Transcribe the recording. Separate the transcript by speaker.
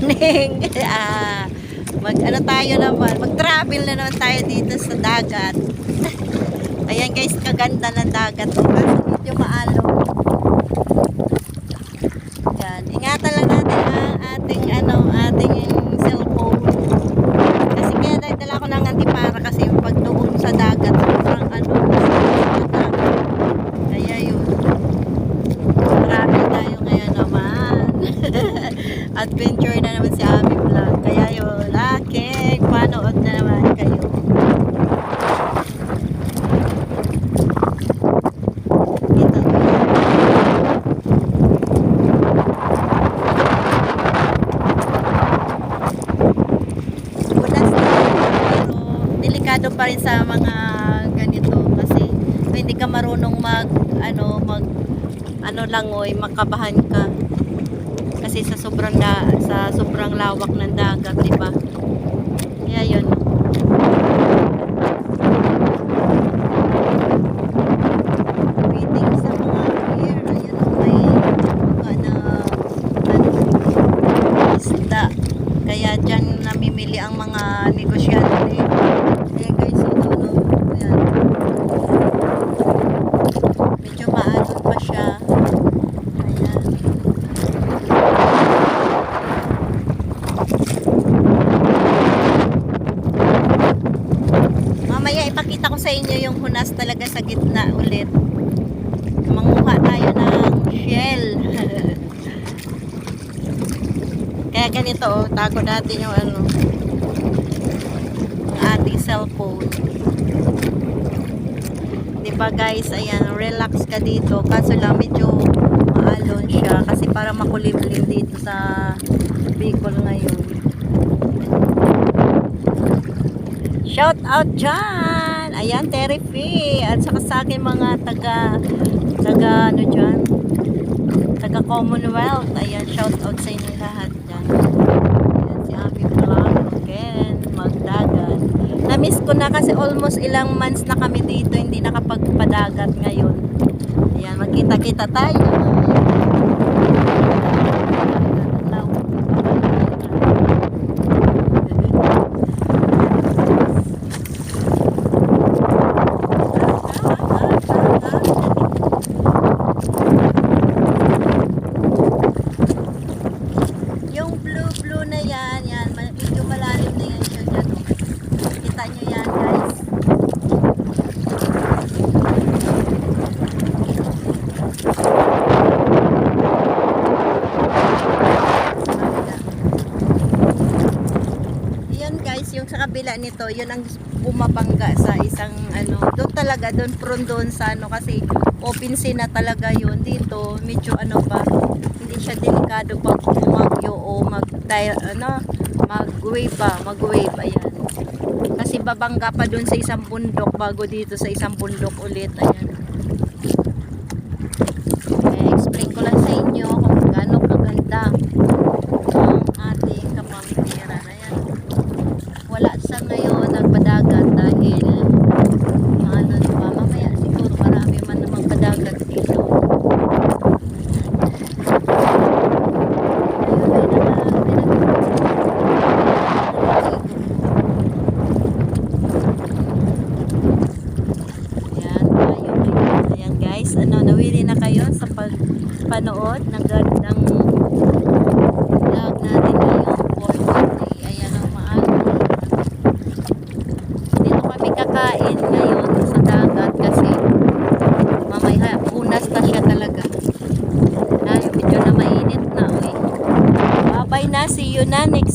Speaker 1: morning. Ano tayo naman, mag-travel na naman tayo dito sa dagat. Ayan guys, kaganda ng dagat. Kasi medyo maalog. Yan, ingatan lang natin ang ating cellphone. Kasi kaya dala ko ng antipara kasi pag doon sa dagat, sobrang kaya yun. Travel tayo ngayon naman. Adventure na naman si Ami Vlog. Kaya yun, panood na naman kayo. Ito. Budas na, pero delikado pa rin sa mga ganito kasi kung hindi ka marunong makabahan ka. Kasi sa sobrang lawak ng dagat, di ba? Kaya yun. Waiting sa mga pier. Ayun ang may isda. Kaya dyan namimili ang mga negosyante. Kaya guys, ayan. Medyo maalon pa siya. Mamaya ipakita ko sa inyo yung hunas talaga sa gitna ulit. Manguha tayo ng shell. Kaya ganito, tago natin yung ating cellphone. Diba guys, ayan, relax ka dito. Kaso lang medyo maalon siya kasi para makulimlim dito sa Bicol ngayon. Shout out dyan! Ayan, Terrify! At saka sa akin mga taga Commonwealth. Ayan, shout out sa inyo lahat dyan. Ayan, si Ami Vlog. Again, magdagat. Na-miss ko na kasi almost ilang months na kami dito. Hindi nakapagpadagat ngayon. Ayan, magkita-kita tayo. Yung sa kabila nito, yun ang bumabangga sa isang doon doon sa kasi open sea na talaga yun. Dito medyo hindi siya delikado pag bumagyo o mag-wave ayan. Kasi babangga pa doon sa isang bundok bago dito sa isang bundok ulit, ayan. Explain ko lang sa inyo kung gaano kaganda ang ating kapamilya. Ayan. Wala sa ngayon nagpadagat dahil diba, mamaya siguro marami man namang padagat dito. Ayan guys, nawili na kayo sa pagpanood ng gandang vlog natin ngayon. Kain ngayon sa dagat kasi mamaya unas na siya talaga dahil medyo na mainit na. Bye bye na, see you na next